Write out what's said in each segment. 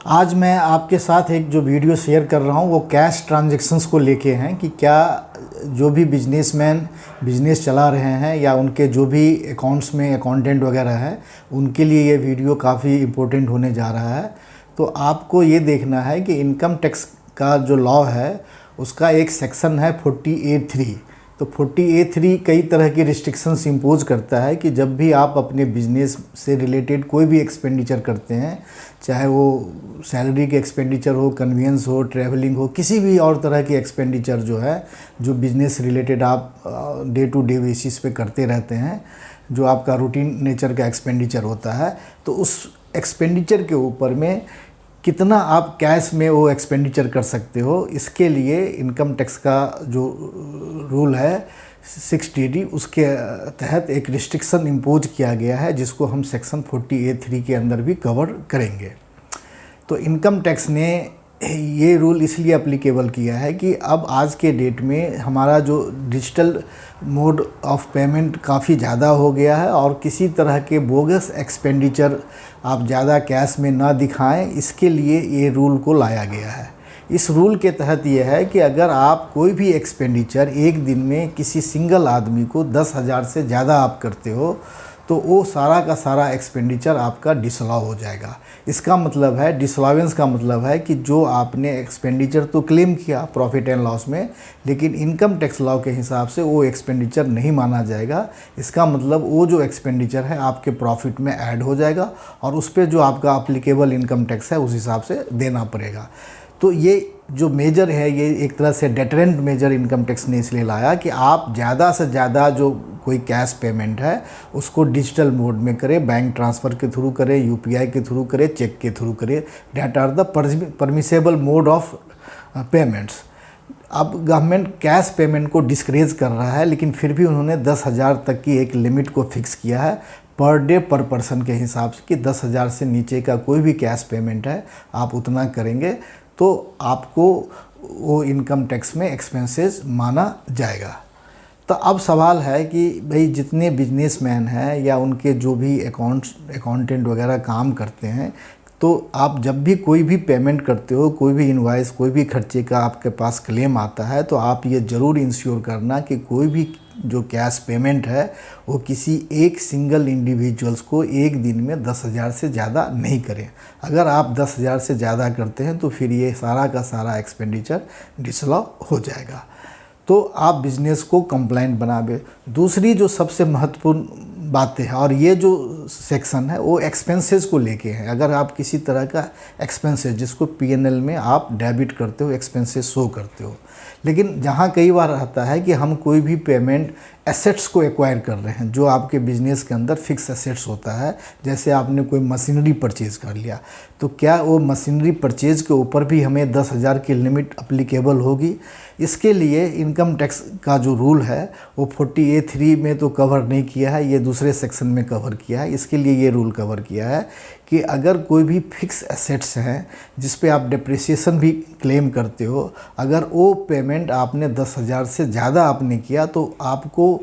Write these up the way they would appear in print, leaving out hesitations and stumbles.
आज मैं आपके साथ एक जो वीडियो शेयर कर रहा हूँ वो कैश ट्रांजैक्शंस को लेके हैं कि क्या जो भी बिजनेसमैन बिजनेस चला रहे हैं या उनके जो भी अकाउंट्स में अकाउंटेंट वगैरह है उनके लिए ये वीडियो काफ़ी इम्पोर्टेंट होने जा रहा है। तो आपको ये देखना है कि इनकम टैक्स का जो लॉ है उसका एक सेक्शन है 48(3). तो 48(3) कई तरह की रिस्ट्रिक्शंस इम्पोज करता है कि जब भी आप अपने बिजनेस से रिलेटेड कोई भी एक्सपेंडिचर करते हैं, चाहे वो सैलरी के एक्सपेंडिचर हो, कन्वीनियंस हो, ट्रैवलिंग हो, किसी भी और तरह की एक्सपेंडिचर जो है जो बिज़नेस रिलेटेड आप डे टू डे बेसिस पे करते रहते हैं, जो आपका रूटीन नेचर का एक्सपेंडिचर होता है, तो उस एक्सपेंडिचर के ऊपर में कितना आप कैश में वो एक्सपेंडिचर कर सकते हो, इसके लिए इनकम टैक्स का जो रूल है 6TD उसके तहत एक रिस्ट्रिक्शन इम्पोज किया गया है जिसको हम सेक्शन 48(3) के अंदर भी कवर करेंगे। तो इनकम टैक्स ने ये रूल इसलिए एप्लीकेबल किया है कि अब आज के डेट में हमारा जो डिजिटल मोड ऑफ पेमेंट काफ़ी ज़्यादा हो गया है और किसी तरह के बोगस एक्सपेंडिचर आप ज़्यादा कैश में ना दिखाएं, इसके लिए ये रूल को लाया गया है। इस रूल के तहत ये है कि अगर आप कोई भी एक्सपेंडिचर एक दिन में किसी सिंगल आदमी को 10,000 से ज़्यादा आप करते हो तो वो सारा का सारा एक्सपेंडिचर आपका डिसअलाउ हो जाएगा। इसका मतलब है, डिसअलाउंस का मतलब है कि जो आपने एक्सपेंडिचर तो क्लेम किया प्रॉफिट एंड लॉस में, लेकिन इनकम टैक्स लॉ के हिसाब से वो एक्सपेंडिचर नहीं माना जाएगा। इसका मतलब वो जो एक्सपेंडिचर है आपके प्रॉफिट में ऐड हो जाएगा और उस पर जो आपका अप्लीकेबल इनकम टैक्स है उस हिसाब से देना पड़ेगा। तो ये जो मेजर है ये एक तरह से डेटरेंट मेजर इनकम टैक्स ने इसलिए लाया कि आप ज़्यादा से ज़्यादा जो कोई कैश पेमेंट है उसको डिजिटल मोड में करें, बैंक ट्रांसफ़र के थ्रू करें, यूपीआई के थ्रू करें, चेक के थ्रू करें। That are the permissible mode of payments. अब गवर्नमेंट कैश पेमेंट को डिस्करेज कर रहा है, लेकिन फिर भी उन्होंने 10,000 तक की एक लिमिट को फिक्स किया है पर डे पर पर्सन के हिसाब से कि 10,000 से नीचे का कोई भी कैश पेमेंट है आप उतना करेंगे तो आपको वो इनकम टैक्स में एक्सपेंसेस माना जाएगा। तो अब सवाल है कि भाई जितने बिजनेसमैन हैं या उनके जो भी अकाउंटेंट वगैरह काम करते हैं, तो आप जब भी कोई भी पेमेंट करते हो, कोई भी इनवॉइस, कोई भी खर्चे का आपके पास क्लेम आता है, तो आप ये ज़रूर इंश्योर करना कि कोई भी जो कैश पेमेंट है वो किसी एक सिंगल इंडिविजुअल्स को एक दिन में 10,000 से ज़्यादा नहीं करें। अगर आप 10,000 से ज़्यादा करते हैं तो फिर ये सारा का सारा एक्सपेंडिचर डिसअलाउ हो जाएगा। तो आप बिज़नेस को कंप्लाइंट बनावे। दूसरी जो सबसे महत्वपूर्ण बातें हैं, और ये जो सेक्शन है वो एक्सपेंसेस को लेके है। अगर आप किसी तरह का एक्सपेंसेस जिसको पीएनएल में आप डेबिट करते हो, एक्सपेंसेस शो करते हो, लेकिन जहाँ कई बार आता है कि हम कोई भी पेमेंट एसेट्स को एक्वायर कर रहे हैं, जो आपके बिजनेस के अंदर फिक्स एसेट्स होता है, जैसे आपने कोई मशीनरी परचेज़ कर लिया, तो क्या वो मशीनरी परचेज़ के ऊपर भी हमें 10,000 की लिमिट अप्लीकेबल होगी? इसके लिए इनकम टैक्स का जो रूल है वो 48(3) में तो कवर नहीं किया है, ये दूसरे सेक्शन में कवर किया है। इसके लिए ये रूल कवर किया है कि अगर कोई भी फिक्स एसेट्स हैं जिस पे आप डिप्रिसिएशन भी क्लेम करते हो, अगर वो पेमेंट आपने 10,000 से ज़्यादा आपने किया तो आपको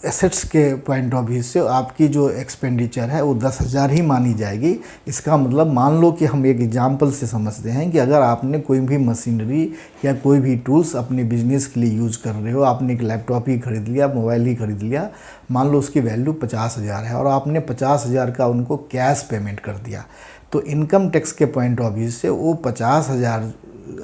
एसेट्स के पॉइंट ऑफ व्यू से आपकी जो एक्सपेंडिचर है वो 10,000 ही मानी जाएगी। इसका मतलब मान लो कि हम एक एग्जांपल से समझते हैं कि अगर आपने कोई भी मशीनरी या कोई भी टूल्स अपने बिजनेस के लिए यूज़ कर रहे हो, आपने एक लैपटॉप ही खरीद लिया, मोबाइल ही खरीद लिया, मान लो उसकी वैल्यू 50,000 है और आपने 50,000 का उनको कैश पेमेंट कर दिया, तो इनकम टैक्स के पॉइंट ऑफ व्यू से वो 50,000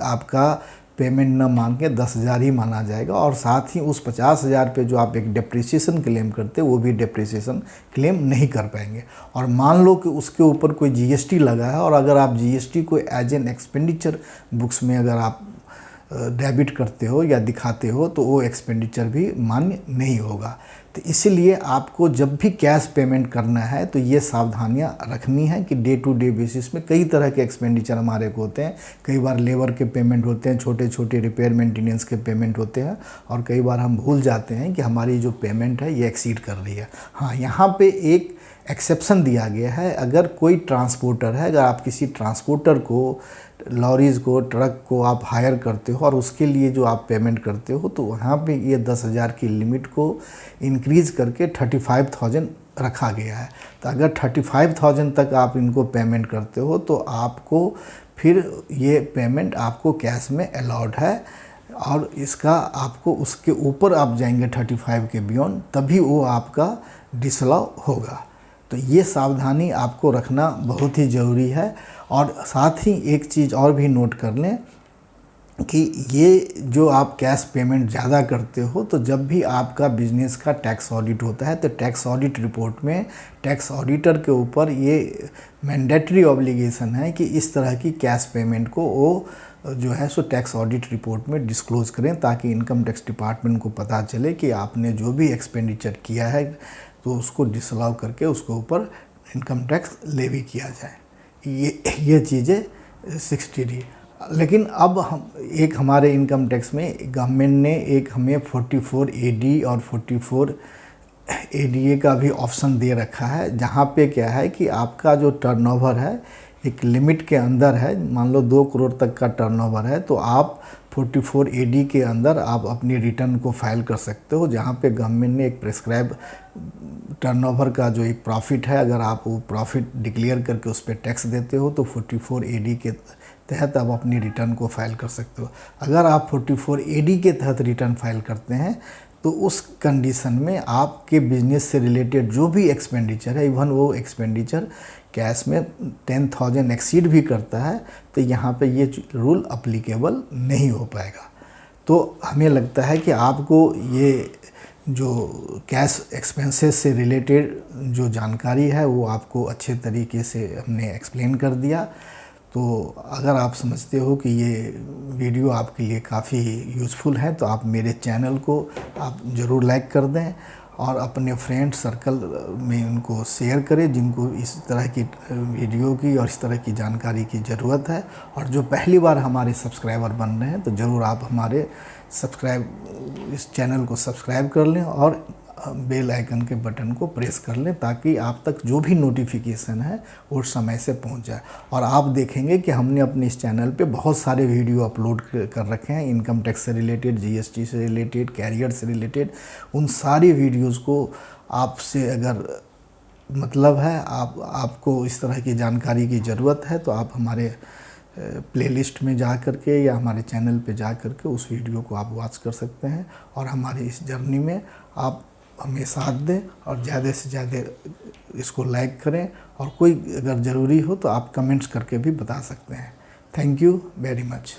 आपका पेमेंट न मान के 10,000 ही माना जाएगा और साथ ही उस 50,000 पे जो आप एक डिप्रिसिएशन क्लेम करते वो भी डिप्रिसिएशन क्लेम नहीं कर पाएंगे। और मान लो कि उसके ऊपर कोई जीएसटी लगा है और अगर आप जीएसटी को एज एन एक्सपेंडिचर बुक्स में अगर आप डेबिट करते हो या दिखाते हो तो वो एक्सपेंडिचर भी मान्य नहीं होगा। तो इसीलिए आपको जब भी कैश पेमेंट करना है तो ये सावधानियां रखनी है कि डे टू डे बेसिस में कई तरह के एक्सपेंडिचर हमारे को होते हैं। कई बार लेबर के पेमेंट होते हैं, छोटे छोटे रिपेयर मेंटेनेंस के पेमेंट होते हैं और कई बार हम भूल जाते हैं कि हमारी जो पेमेंट है ये एक्सीड कर रही है। हाँ, यहाँ पे एक एक्सेप्शन दिया गया है। अगर कोई ट्रांसपोर्टर है, अगर आप किसी ट्रांसपोर्टर को, लॉरीज़ को, ट्रक को आप हायर करते हो और उसके लिए जो आप पेमेंट करते हो, तो वहाँ पे ये 10,000 की लिमिट को इंक्रीज़ करके 35,000 रखा गया है। तो अगर 35,000 तक आप इनको पेमेंट करते हो तो आपको फिर ये पेमेंट आपको कैश में अलाउड है, और इसका आपको उसके ऊपर आप जाएंगे 35 के बियॉन्ड, तभी वो आपका डिसअलाउ होगा। तो ये सावधानी आपको रखना बहुत ही ज़रूरी है। और साथ ही एक चीज़ और भी नोट कर लें कि ये जो आप कैश पेमेंट ज़्यादा करते हो, तो जब भी आपका बिजनेस का टैक्स ऑडिट होता है तो टैक्स ऑडिट रिपोर्ट में टैक्स ऑडिटर के ऊपर ये मैंडेटरी ऑब्लिगेशन है कि इस तरह की कैश पेमेंट को वो जो है सो टैक्स ऑडिट रिपोर्ट में डिस्क्लोज़ करें, ताकि इनकम टैक्स डिपार्टमेंट को पता चले कि आपने जो भी एक्सपेंडिचर किया है तो उसको डिसअलाउ करके उसके ऊपर इनकम टैक्स लेवी किया जाए। ये चीज़ें 60D। लेकिन अब हम एक हमारे इनकम टैक्स में गवर्नमेंट ने एक हमें 44 AD और 44 ADA का भी ऑप्शन दे रखा है, जहाँ पे क्या है कि आपका जो टर्नओवर है एक लिमिट के अंदर है, मान लो 2 करोड़ तक का टर्नओवर है, तो आप 44 AD के अंदर आप अपनी रिटर्न को फाइल कर सकते हो, जहाँ पे गवर्नमेंट ने एक प्रेस्क्राइब टर्नओवर का जो एक प्रॉफिट है, अगर आप वो प्रॉफिट डिक्लेयर करके उस पर टैक्स देते हो तो 44 AD के तहत आप अपनी रिटर्न को फाइल कर सकते हो। अगर आप 44 AD के तहत रिटर्न फाइल करते हैं तो उस कंडीशन में आपके बिजनेस से रिलेटेड जो भी एक्सपेंडिचर है, इवन वो एक्सपेंडिचर कैश में 10,000 एक्सीड भी करता है, तो यहाँ पे ये रूल अप्लीकेबल नहीं हो पाएगा। तो हमें लगता है कि आपको ये जो कैश एक्सपेंसेस से रिलेटेड जो जानकारी है वो आपको अच्छे तरीके से हमने एक्सप्लेन कर दिया। तो अगर आप समझते हो कि ये वीडियो आपके लिए काफ़ी यूज़फुल है तो आप मेरे चैनल को आप ज़रूर लाइक कर दें और अपने फ्रेंड सर्कल में उनको शेयर करें जिनको इस तरह की वीडियो की और इस तरह की जानकारी की ज़रूरत है। और जो पहली बार हमारे सब्सक्राइबर बन रहे हैं तो ज़रूर आप हमारे इस चैनल को सब्सक्राइब कर लें और बेल आइकन के बटन को प्रेस कर लें, ताकि आप तक जो भी नोटिफिकेशन है वो समय से पहुंच जाए। और आप देखेंगे कि हमने अपने इस चैनल पे बहुत सारे वीडियो अपलोड कर रखे हैं, इनकम टैक्स से रिलेटेड, GST से रिलेटेड, कैरियर से रिलेटेड। उन सारी वीडियोज़ को आपसे अगर मतलब है आपको इस तरह की जानकारी की ज़रूरत है तो आप हमारे प्लेलिस्ट में जा कर के या हमारे चैनल पे जा कर के उस वीडियो को आप वॉच कर सकते हैं। और हमारी इस जर्नी में आप हमें साथ दें और ज़्यादा से ज़्यादा इसको लाइक करें, और कोई अगर ज़रूरी हो तो आप कमेंट्स करके भी बता सकते हैं। Thank you very much.